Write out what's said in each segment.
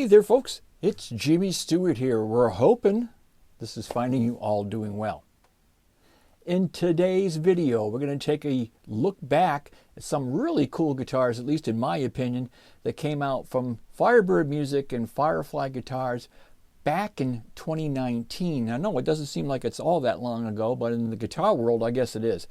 Hey there folks, it's Jimmy Stewart here. We're hoping this is finding you all doing well. In today's video, we're going to take a look back at some really cool guitars, at least in my opinion, that came out from Firebird Music and Firefly Guitars back in 2019. I know it doesn't seem like it's all that long ago, but in the guitar world, I guess it is.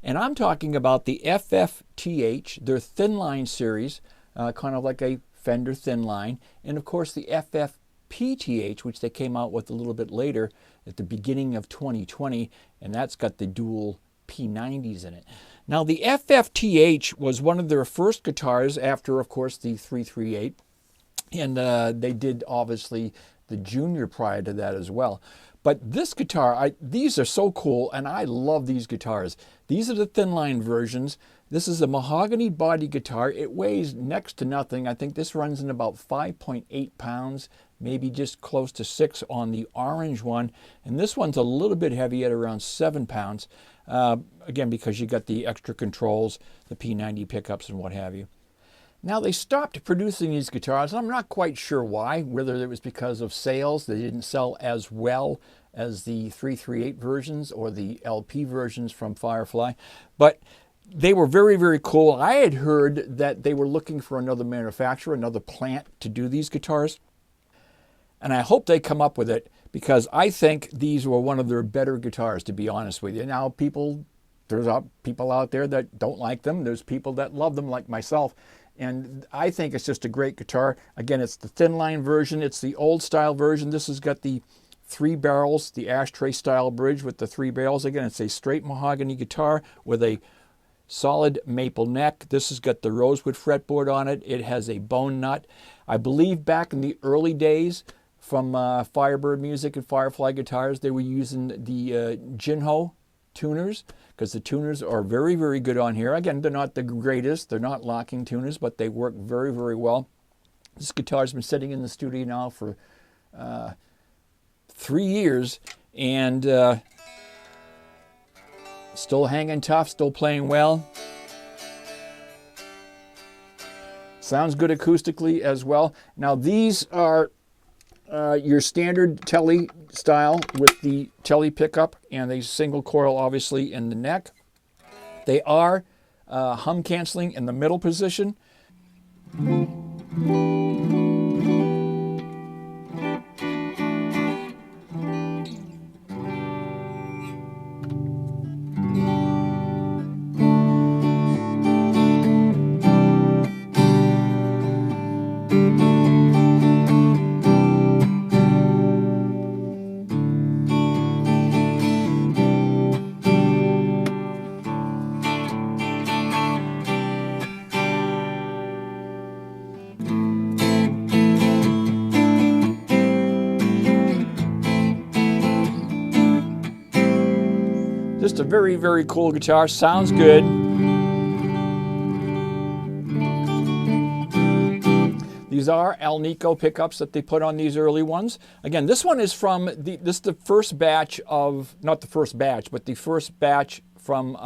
And I'm talking about the FFTH, their Thinline series, kind of like a Fender Thinline, and of course the FFPTH, which they came out with a little bit later at the beginning of 2020, and that's got the dual P90s in it. Now the FFTH was one of their first guitars after, of course, the 338, and they did obviously the Junior prior to that as well. But this guitar, these are so cool, and I love these guitars. These are the Thinline versions. This is a mahogany body guitar. It weighs next to nothing. I think this runs in about 5.8 pounds, maybe just close to 6 on the orange one. And this one's a little bit heavy at around 7 pounds. Again, because you got the extra controls, the P90 pickups and what have you. Now they stopped producing these guitars, and I'm not quite sure why, whether it was because of sales. They didn't sell as well as the 338 versions or the LP versions from Firefly, but they were very, very cool. I had heard that they were looking for another manufacturer, another plant to do these guitars, and I hope they come up with it, because I think these were one of their better guitars, to be honest with you. Now there's people out there that don't like them. There's people that love them like myself. And I think it's just a great guitar. Again, it's the Thinline version. It's the old style version. This has got the 3 barrels, the ashtray style bridge with the 3 barrels. Again, it's a straight mahogany guitar with a solid maple neck. This has got the rosewood fretboard on it. It has a bone nut. I believe back in the early days from Firebird Music and Firefly Guitars, they were using the Jinho tuners, because the tuners are very, very good on here. Again, they're not the greatest. They're not locking tuners, but they work very, very well. This guitar's been sitting in the studio now for 3 years, and still hanging tough, still playing well. Sounds good acoustically as well. Now these are your standard Telly style with the Telly pickup and a single coil obviously in the neck. They are hum canceling in the middle position. Just a very, very cool guitar. Sounds good. These are Alnico pickups that they put on these early ones. Again, this one is from this is the first batch of, not the first batch, but the first batch from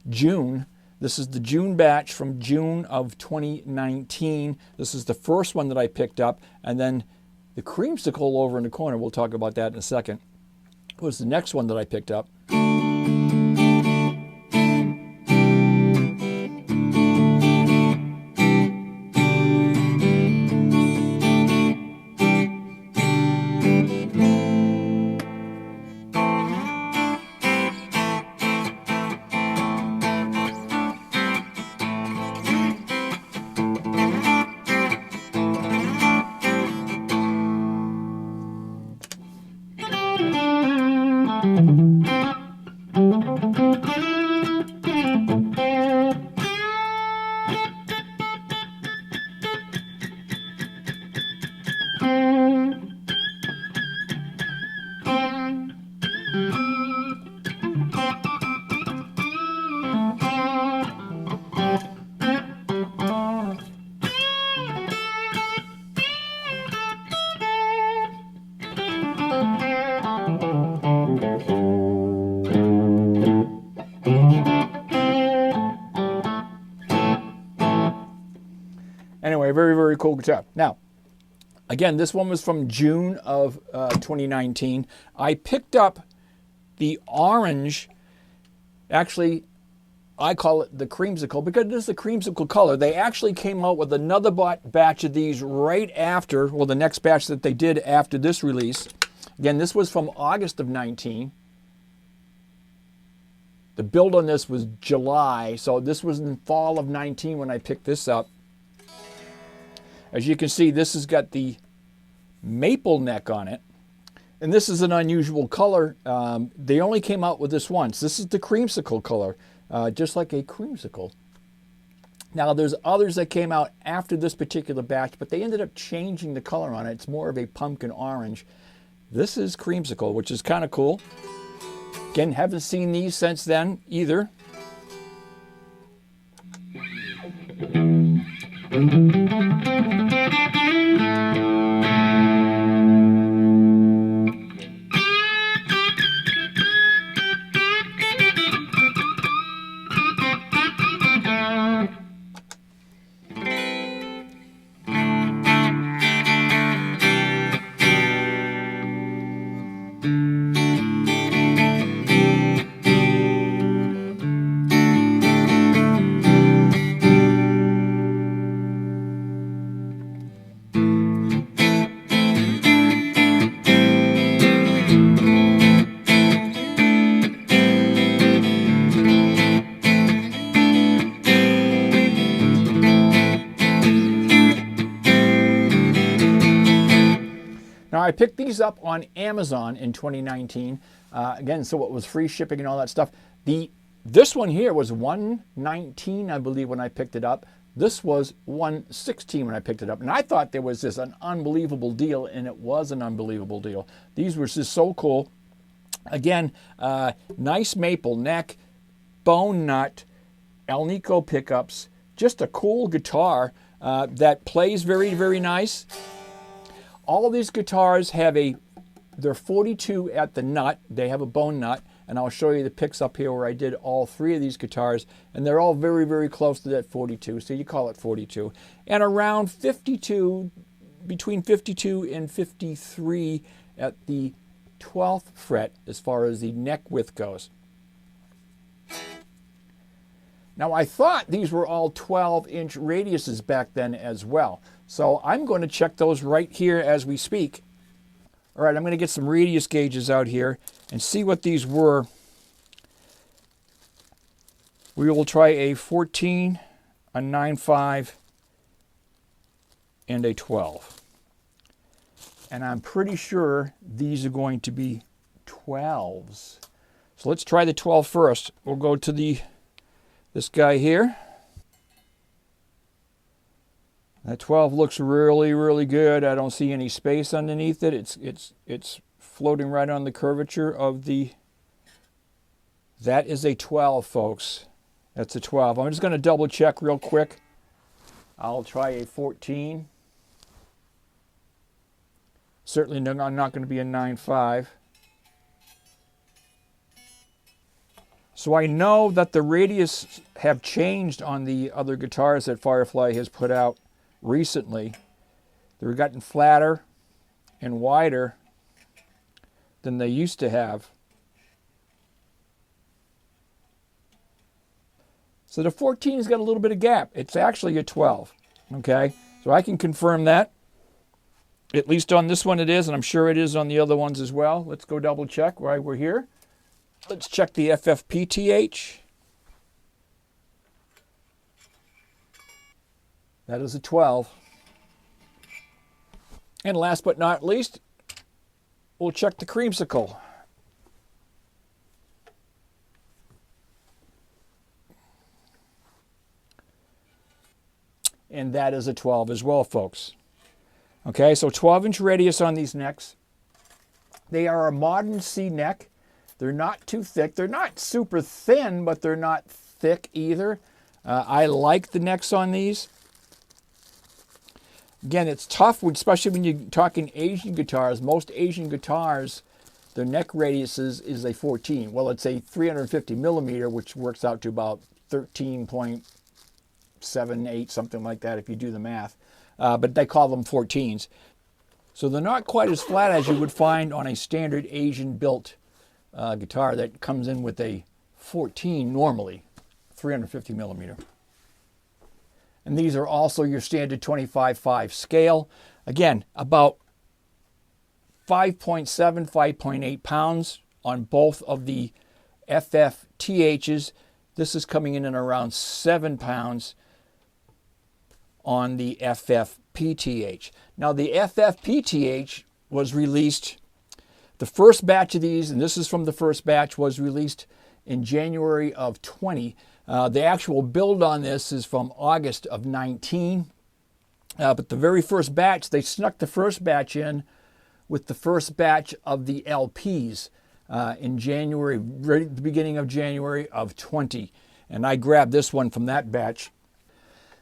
June. This is the June batch from June of 2019. This is the first one that I picked up. And then the creamsicle over in the corner, we'll talk about that in a second, was the next one that I picked up. Anyway, very, very cool guitar. Now, Again, this one was from June of 2019. I picked up the orange, actually, I call it the creamsicle because it is the creamsicle color. They actually came out with another batch of these right after, well, the next batch that they did after this release. Again, this was from August of 19. The build on this was July, so this was in fall of 19 when I picked this up. As you can see, this has got the maple neck on it. And this is an unusual color. They only came out with this once. This is the creamsicle color, just like a creamsicle. Now, there's others that came out after this particular batch, but they ended up changing the color on it. It's more of a pumpkin orange. This is creamsicle, which is kind of cool. Again, haven't seen these since then either. Now, I picked these up on Amazon in 2019. Again, so it was free shipping and all that stuff. This one here was $119, I believe, when I picked it up. This was $116 when I picked it up. And I thought there was an unbelievable deal, and it was an unbelievable deal. These were just so cool. Again, nice maple neck, bone nut, Alnico pickups. Just a cool guitar that plays very, very nice. All of these guitars have they're 42 at the nut. They have a bone nut, and I'll show you the picks up here where I did all three of these guitars, and they're all very, very close to that 42, so you call it 42. And around 52, between 52 and 53 at the 12th fret as far as the neck width goes. Now, I thought these were all 12-inch radiuses back then as well. So I'm going to check those right here as we speak. All right, I'm going to get some radius gauges out here and see what these were. We will try a 14, a 9.5, and a 12. And I'm pretty sure these are going to be 12s. So let's try the 12 first. We'll go to this guy here. That 12 looks really, really good. I don't see any space underneath it. It's floating right on the curvature of the... That is a 12, folks. That's a 12. I'm just going to double check real quick. I'll try a 14. Certainly I'm not going to be a 9.5. So I know that the radius have changed on the other guitars that Firefly has put out recently. They've gotten flatter and wider than they used to have. So the 14's got a little bit of gap. It's actually a 12. Okay, so I can confirm that. At least on this one it is, and I'm sure it is on the other ones as well. Let's go double check while we're here. Let's check the FFPTH. That is a 12. And last but not least, we'll check the creamsicle. And that is a 12 as well, folks. Okay, so 12-inch radius on these necks. They are a modern C neck. They're not too thick. They're not super thin, but they're not thick either. I like the necks on these. Again, it's tough, especially when you're talking Asian guitars. Most Asian guitars, their neck radius is a 14. Well, it's a 350 millimeter, which works out to about 13.78, something like that if you do the math. But they call them 14s. So they're not quite as flat as you would find on a standard Asian built guitar that comes in with a 14 normally, 350 millimeter. And these are also your standard 25/5 scale. Again, about 5.7, 5.8 pounds on both of the FFTHs. This is coming in at around 7 pounds on the FFPTH. Now the FFPTH was released, the first batch of these, and this is from the first batch, was released in January of 20. The actual build on this is from August of 19. But the very first batch, they snuck the first batch in with the first batch of the LPs in January, right at the beginning of January of 20. And I grabbed this one from that batch.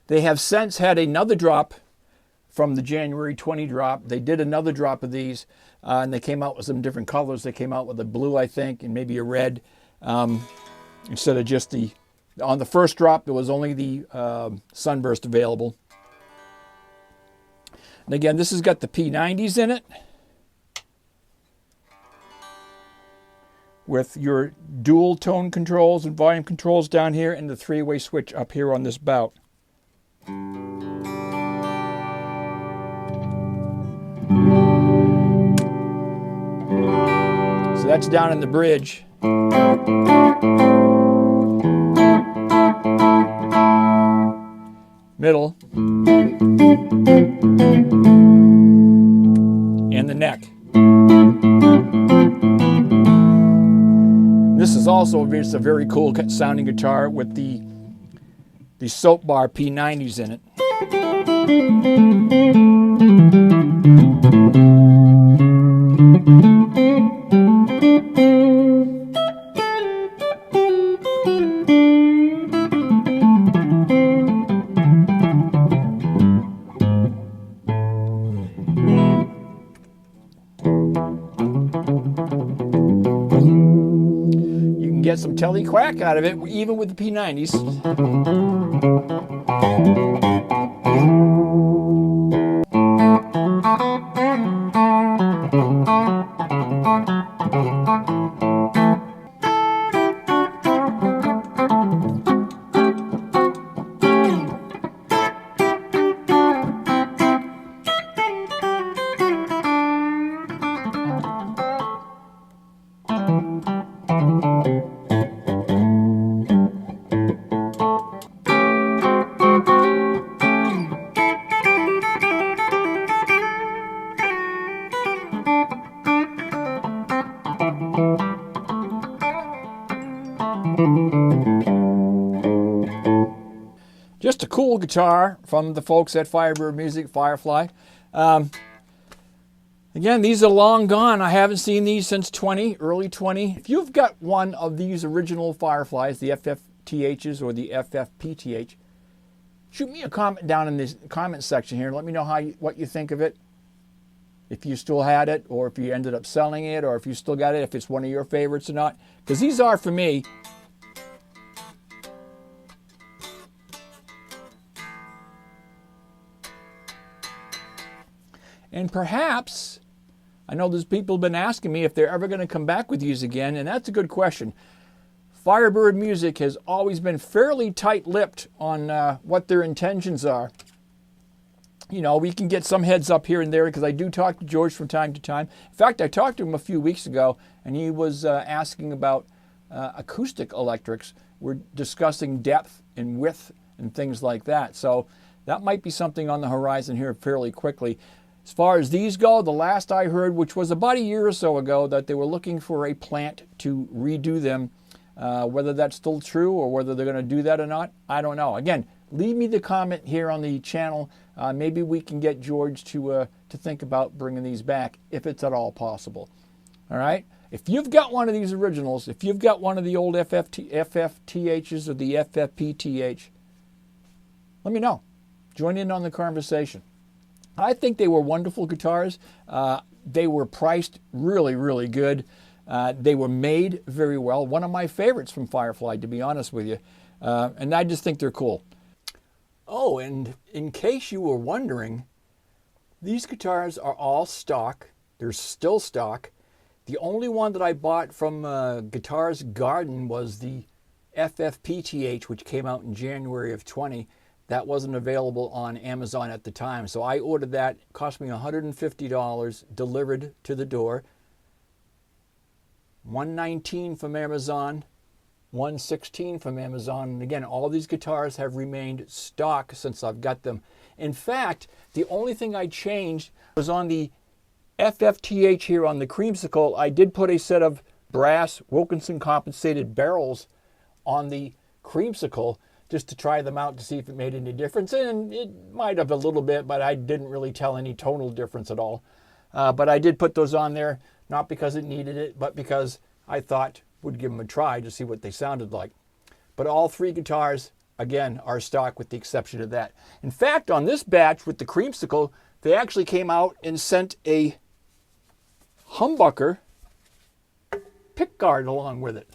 They have since had another drop from the January 20 drop. They did another drop of these, and they came out with some different colors. They came out with a blue, I think, and maybe a red, instead of just the... On the first drop, there was only the Sunburst available. And again, this has got the P90s in it, with your dual tone controls and volume controls down here, and the three-way switch up here on this bout. So that's down in the bridge. Middle, and the neck. This is also just a very cool sounding guitar with the Soap Bar P90s in it. Get some telly quack out of it, even with the P90s. Just a cool guitar from the folks at Firebird Music, Firefly. Again, these are long gone. I haven't seen these since early 20. If you've got one of these original Fireflies, the FFTHs or the FFPTH, shoot me a comment down in the comment section here and let me know what you think of it. If you still had it, or if you ended up selling it, or if you still got it, if it's one of your favorites or not. Because these are, for me, and perhaps, I know there's people been asking me if they're ever going to come back with these again, and that's a good question. Firebird Music has always been fairly tight-lipped on what their intentions are. You know, we can get some heads up here and there because I do talk to George from time to time. In fact, I talked to him a few weeks ago, and he was asking about acoustic electrics. We're discussing depth and width and things like that. So that might be something on the horizon here fairly quickly. As far as these go, the last I heard, which was about a year or so ago, that they were looking for a plant to redo them. Whether that's still true or whether they're going to do that or not, I don't know. Again, leave me the comment here on the channel. Maybe we can get George to think about bringing these back, if it's at all possible. All right? If you've got one of these originals, if you've got one of the old FFTHs or the FFPTH, let me know. Join in on the conversation. I think they were wonderful guitars. They were priced really, really good. They were made very well. One of my favorites from Firefly, to be honest with you. And I just think they're cool. Oh, and in case you were wondering, These guitars are all stock. They're still stock. The only one that I bought from Guitars Garden was the FFPTH, which came out in January of 20. That wasn't available on Amazon at the time. So I ordered that. It cost me $150 delivered to the door. $119 from Amazon, $116 from Amazon. And again, all these guitars have remained stock since I've got them. In fact, the only thing I changed was on the FFTH here on the creamsicle. I did put a set of brass Wilkinson compensated barrels on the creamsicle just to try them out to see if it made any difference. And it might have a little bit, but I didn't really tell any tonal difference at all. But I did put those on there, not because it needed it, but because I thought would give them a try to see what they sounded like. But all three guitars, again, are stock with the exception of that. In fact, on this batch with the creamsicle, they actually came out and sent a humbucker pickguard along with it.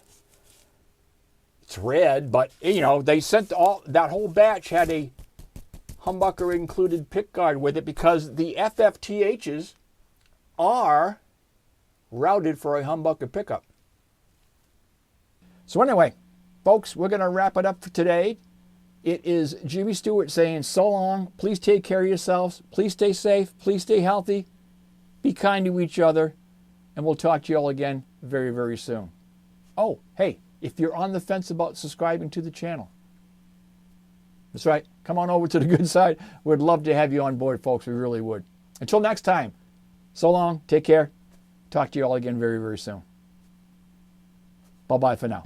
It's red, but you know, they sent that whole batch had a humbucker included pickguard with it because the FFTHs are routed for a humbucker pickup. So anyway, folks, we're going to wrap it up for today. It is Jimmy Stewart saying so long. Please take care of yourselves. Please stay safe. Please stay healthy. Be kind to each other. And we'll talk to you all again very, very soon. Oh, hey, if you're on the fence about subscribing to the channel, that's right. Come on over to the good side. We'd love to have you on board, folks. We really would. Until next time, so long. Take care. Talk to you all again very, very soon. Bye-bye for now.